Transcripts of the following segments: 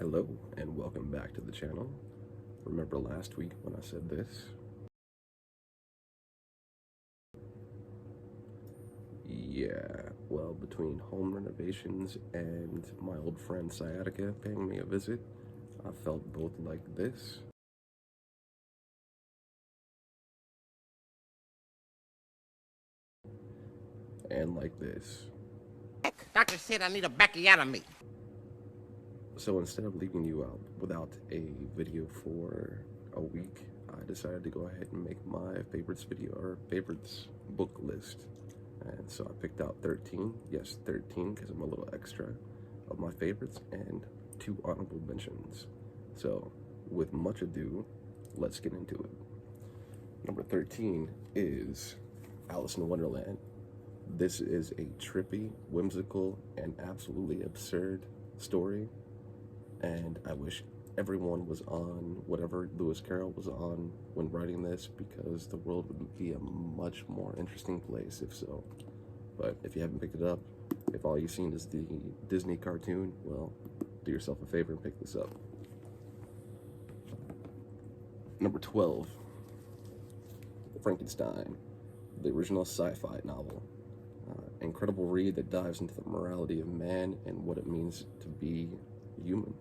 Hello and welcome back to the channel. Remember last week when I said this? Yeah, well, between home renovations and my old friend Sciatica paying me a visit, I felt both like this and like this. Doctor said I need a backiotomy. So instead of leaving you out without a video for a week, I decided to go ahead and make my favorites video, or favorites book list. And so I picked out 13, yes 13 because I'm a little extra, of my favorites and 2 honorable mentions. So with much ado, let's get into it. Number 13 is Alice in Wonderland. This is a trippy, whimsical, and absolutely absurd story, and I wish everyone was on whatever Lewis Carroll was on when writing this, because the world would be a much more interesting place if so. But if you haven't picked it up, if all you've seen is the Disney cartoon, well, do yourself a favor and pick this up. Number 12, Frankenstein, the original sci-fi novel. Incredible read that dives into the morality of man and what it means to be human.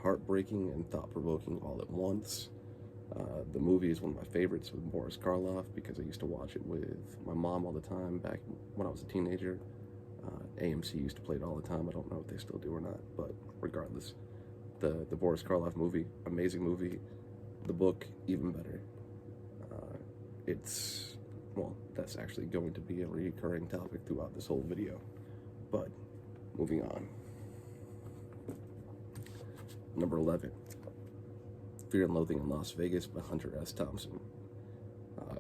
Heartbreaking and thought-provoking all at once. The movie is one of my favorites with Boris Karloff because I used to watch it with my mom all the time back when I was a teenager. AMC used to play it all the time. I don't know if they still do or not, but regardless, the Boris Karloff movie, amazing movie. The book, even better. Well, that's actually going to be a recurring topic throughout this whole video, but moving on. Number 11, Fear and Loathing in Las Vegas by Hunter S. Thompson.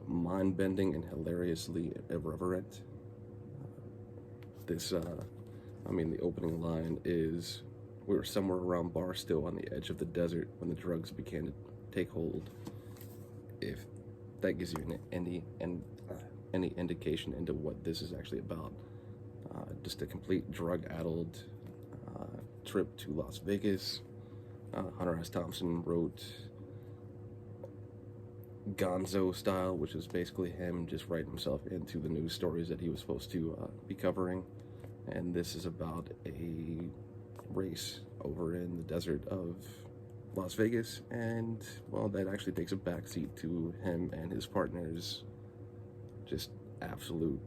Mind-bending and hilariously irreverent. The opening line is, "We were somewhere around Barstow on the edge of the desert when the drugs began to take hold." If that gives you any indication into what this is actually about. Just a complete drug-addled trip to Las Vegas. Hunter S. Thompson wrote Gonzo style, which is basically him just writing himself into the news stories that he was supposed to be covering. And this is about a race over in the desert of Las Vegas, and well, that actually takes a backseat to him and his partners just absolute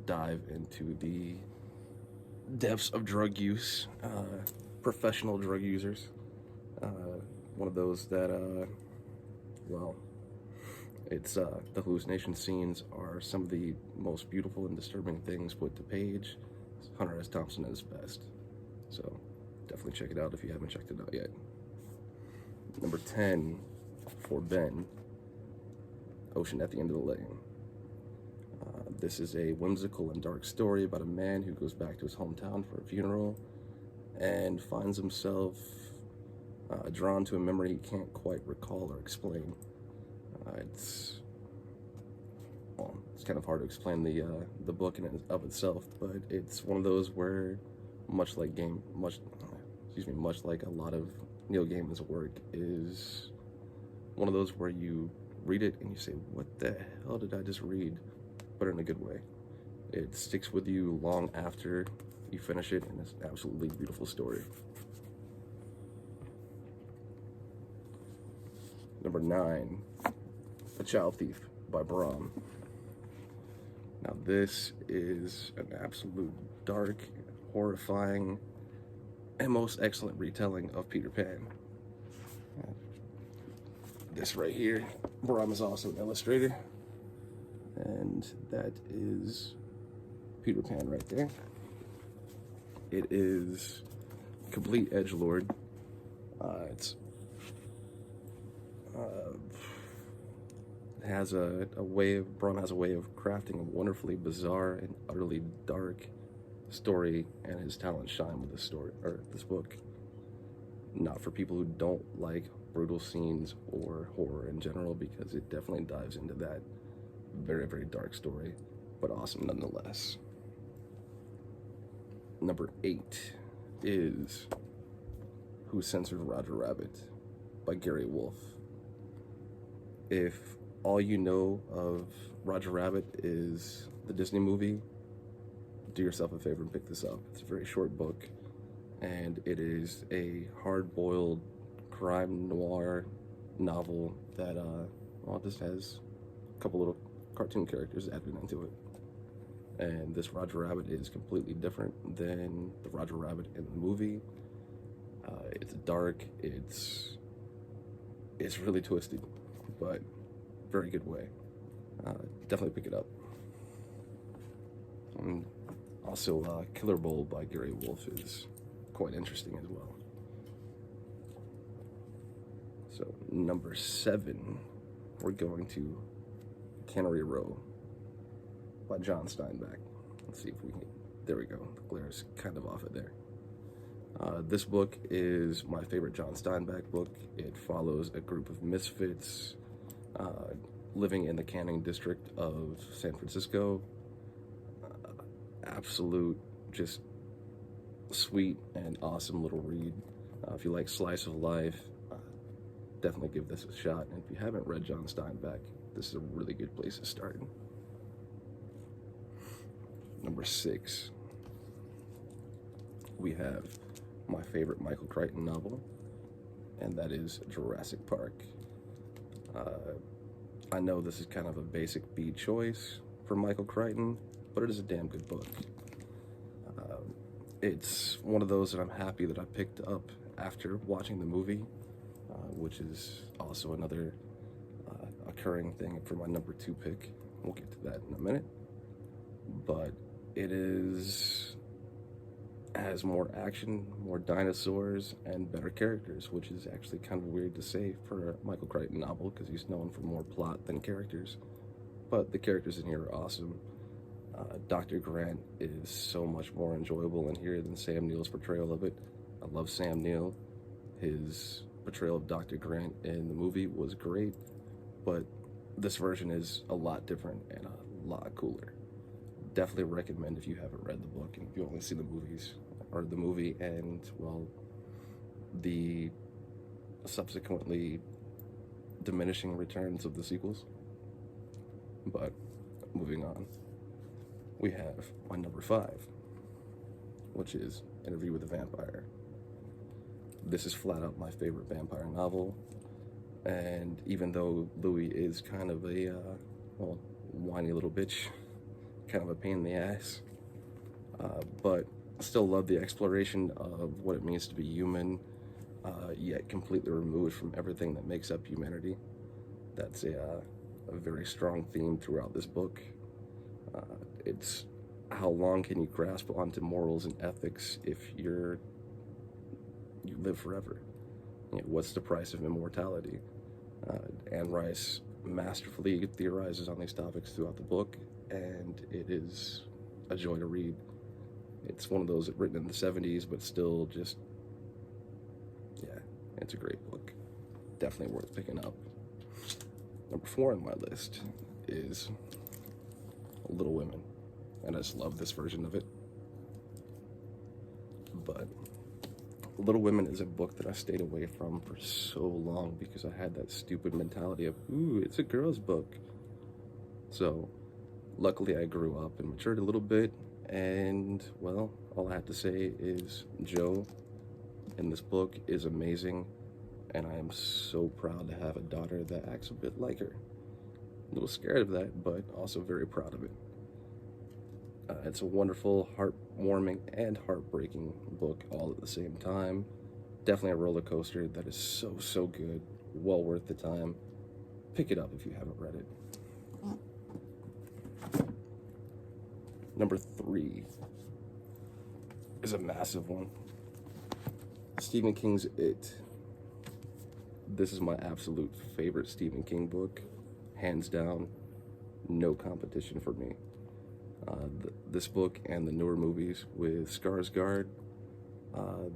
dive into the depths of drug use, professional drug users. One of those that, it's the hallucination scenes are some of the most beautiful and disturbing things put to page. Hunter S. Thompson at his best. So definitely check it out if you haven't checked it out yet. Number 10 for Ben, Ocean at the End of the Lane. This is a whimsical and dark story about a man who goes back to his hometown for a funeral and finds himself drawn to a memory he can't quite recall or explain. It's kind of hard to explain the book in and of itself, but it's one of those where, much like a lot of Neil Gaiman's work, is one of those where you read it and you say, what the hell did I just read? But in a good way. It sticks with you long after you finish it, and it's an absolutely beautiful story. Number 9, The Child Thief by Brahm. Now this is an absolute dark, horrifying, and most excellent retelling of Peter Pan. This right here, Brahm is also an illustrator, and that is Peter Pan right there. It is complete edgelord. Brahm has a way of crafting a wonderfully bizarre and utterly dark story, and his talents shine with this book. Not for people who don't like brutal scenes or horror in general, because it definitely dives into that very, very dark story, but awesome nonetheless. Number 8 is Who Censored Roger Rabbit by Gary Wolfe. If all you know of Roger Rabbit is the Disney movie, do yourself a favor and pick this up. It's a very short book, and it is a hard-boiled crime noir novel that, well, just has a couple little cartoon characters added into it. And this Roger Rabbit is completely different than the Roger Rabbit in the movie. It's dark, it's really twisted, but very good way. Definitely pick it up. And also, Killer Bowl by Gary Wolfe is quite interesting as well. So, number 7, we're going to Cannery Row by John Steinbeck. Let's see if we can, there we go, the glare's kind of off it there. This book is my favorite John Steinbeck book. It follows a group of misfits living in the Canning district of San Francisco. Absolute, just sweet and awesome little read. If you like slice of life, definitely give this a shot. And if you haven't read John Steinbeck, this is a really good place to start. Number 6, we have my favorite Michael Crichton novel, and that is Jurassic Park. I know this is kind of a basic B choice for Michael Crichton, but it is a damn good book. It's one of those that I'm happy that I picked up after watching the movie, which is also another occurring thing for my number 2 pick. We'll get to that in a minute. But it has more action, more dinosaurs, and better characters, which is actually kind of weird to say for a Michael Crichton novel because he's known for more plot than characters. But the characters in here are awesome. Dr. Grant is so much more enjoyable in here than Sam Neill's portrayal of it. I love Sam Neill. His portrayal of Dr. Grant in the movie was great, but this version is a lot different and a lot cooler. Definitely recommend if you haven't read the book and if you only see the movies, or the movie and, well, the subsequently diminishing returns of the sequels. But moving on, we have my number 5, which is Interview with a Vampire. This is flat out my favorite vampire novel, and even though Louis is kind of a, well, whiny little bitch, kind of a pain in the ass, but I still love the exploration of what it means to be human, yet completely removed from everything that makes up humanity. That's a very strong theme throughout this book. It's how long can you grasp onto morals and ethics if you live forever? You know, what's the price of immortality? Anne Rice masterfully theorizes on these topics throughout the book, and it is a joy to read. It's one of those written in the 70s, but still just, yeah, it's a great book. Definitely worth picking up. Number 4 on my list is Little Women, and I just love this version of it. But Little Women is a book that I stayed away from for so long because I had that stupid mentality of, ooh, it's a girl's book. So luckily I grew up and matured a little bit, and, well, all I have to say is Jo in this book is amazing, and I am so proud to have a daughter that acts a bit like her. A little scared of that, but also very proud of it. It's a wonderful, heartwarming, and heartbreaking book all at the same time. Definitely a roller coaster that is so, so good. Well worth the time. Pick it up if you haven't read it. Number 3 is a massive one. Stephen King's It. This is my absolute favorite Stephen King book. Hands down, no competition for me. This book and the newer movies with Skarsgård,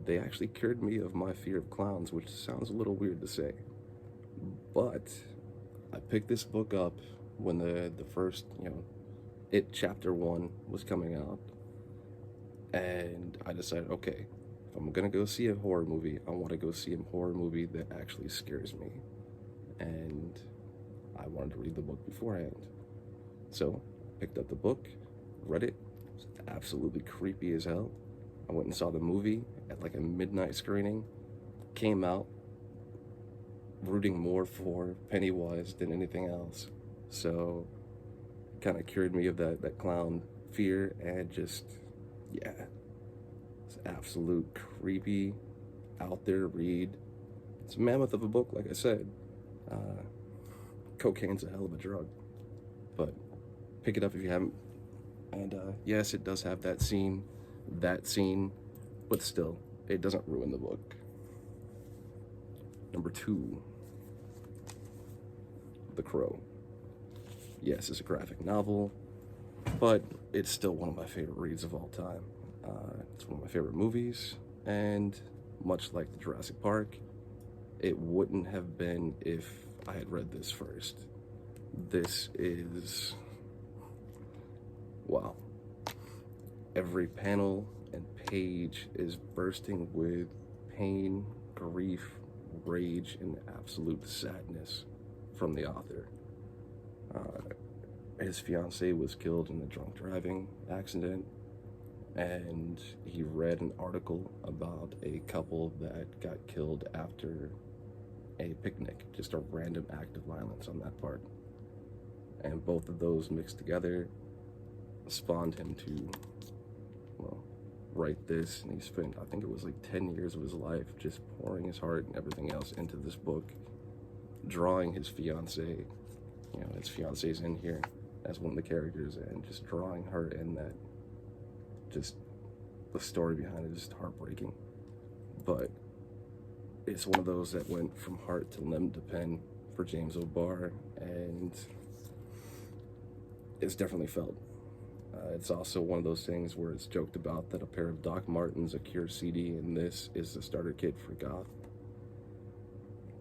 they actually cured me of my fear of clowns, which sounds a little weird to say. But I picked this book up when the first, It Chapter 1 was coming out, and I decided, okay, if I'm gonna go see a horror movie, I want to go see a horror movie that actually scares me. And I wanted to read the book beforehand. So, picked up the book, read it. It was absolutely creepy as hell. I went and saw the movie at like a midnight screening. Came out rooting more for Pennywise than anything else. So, kind of cured me of that clown fear, and just, yeah, it's absolute creepy, out there read. It's a mammoth of a book, like I said. Cocaine's a hell of a drug, but pick it up if you haven't. And yes, it does have that scene, but still, it doesn't ruin the book. Number 2, The Crow. Yes, it's a graphic novel, but it's still one of my favorite reads of all time. It's one of my favorite movies, and much like the Jurassic Park, it wouldn't have been if I had read this first. This is, wow. Every panel and page is bursting with pain, grief, rage, and absolute sadness from the author. His fiancée was killed in a drunk driving accident, and he read an article about a couple that got killed after a picnic, just a random act of violence on that part. And both of those mixed together spawned him to, well, write this. And he spent, I think it was like 10 years of his life just pouring his heart and everything else into this book, drawing his fiancée. You know, his fiancee's in here as one of the characters, and just drawing her in that. Just the story behind it is just heartbreaking. But it's one of those that went from heart to limb to pen for James O'Barr, and it's definitely felt. It's also one of those things where it's joked about that a pair of Doc Martens, a Cure CD, and this is the starter kit for goth.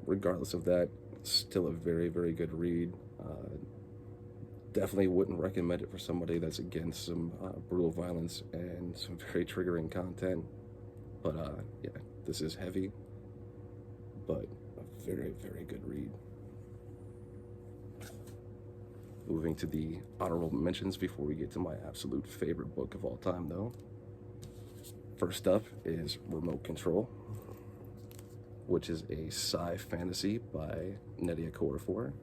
Regardless of that, still a very, very good read. Definitely wouldn't recommend it for somebody that's against some brutal violence and some very triggering content. But yeah, this is heavy, but a very, very good read. Moving to the honorable mentions before we get to my absolute favorite book of all time, though. First up is Remote Control, which is a sci fantasy by Nnedi Okorafor.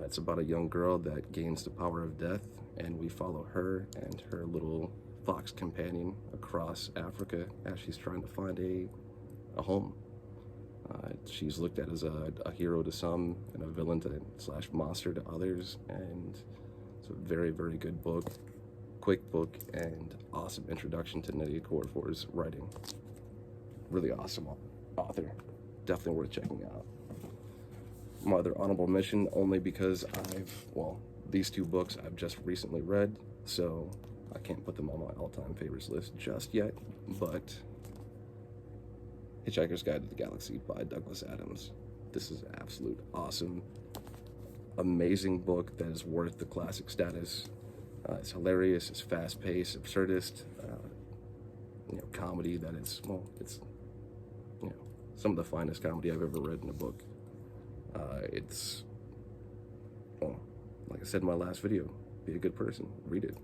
It's about a young girl that gains the power of death, and we follow her and her little fox companion across Africa as she's trying to find a home. She's looked at as a hero to some and a villain to / monster to others, and it's a very, very good book, quick book, and awesome introduction to Nnedi Okorafor's writing. Really awesome author, definitely worth checking out. My other honorable mention, only because these 2 books I've just recently read, so I can't put them on my all-time favorites list just yet, but Hitchhiker's Guide to the Galaxy by Douglas Adams. This is an absolute awesome, amazing book that is worth the classic status. It's hilarious, it's fast-paced, absurdist, comedy that is, some of the finest comedy I've ever read in a book. It's, like I said in my last video, be a good person, read it,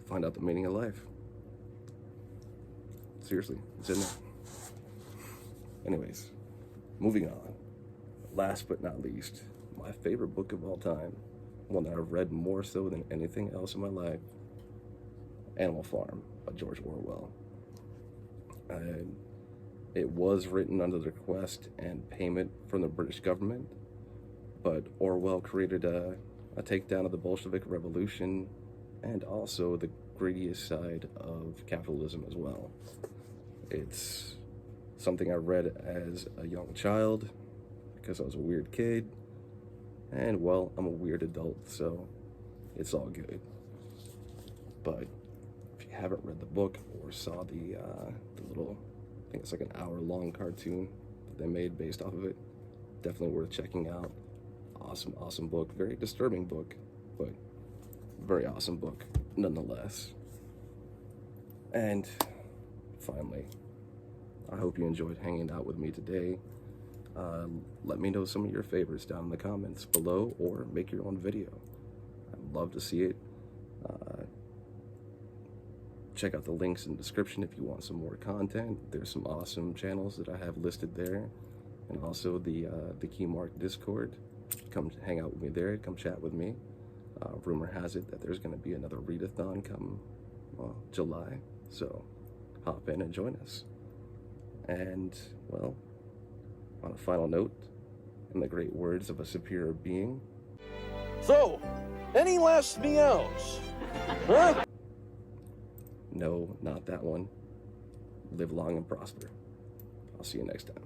find out the meaning of life. Seriously, it's in there. Anyways, moving on. Last but not least, my favorite book of all time, one that I've read more so than anything else in my life, Animal Farm by George Orwell. It was written under the request and payment from the British government, but Orwell created a takedown of the Bolshevik Revolution and also the greediest side of capitalism as well. It's something I read as a young child because I was a weird kid, and well, I'm a weird adult, so it's all good. But if you haven't read the book or saw the little, I think it's like an hour-long cartoon that they made based off of it, definitely worth checking out. Awesome book. Very disturbing book, but very awesome book nonetheless. And finally, I hope you enjoyed hanging out with me today. Let me know some of your favorites down in the comments below, or make your own video. I'd love to see it. Check out the links in the description if you want some more content. There's some awesome channels that I have listed there, and also the Keymark Discord. Come hang out with me there. Come chat with me. Rumor has it that there's going to be another readathon come July, so hop in and join us. And well, on a final note, in the great words of a superior being, So, any last meows? Huh? no, not that one. Live long and prosper. I'll see you next time.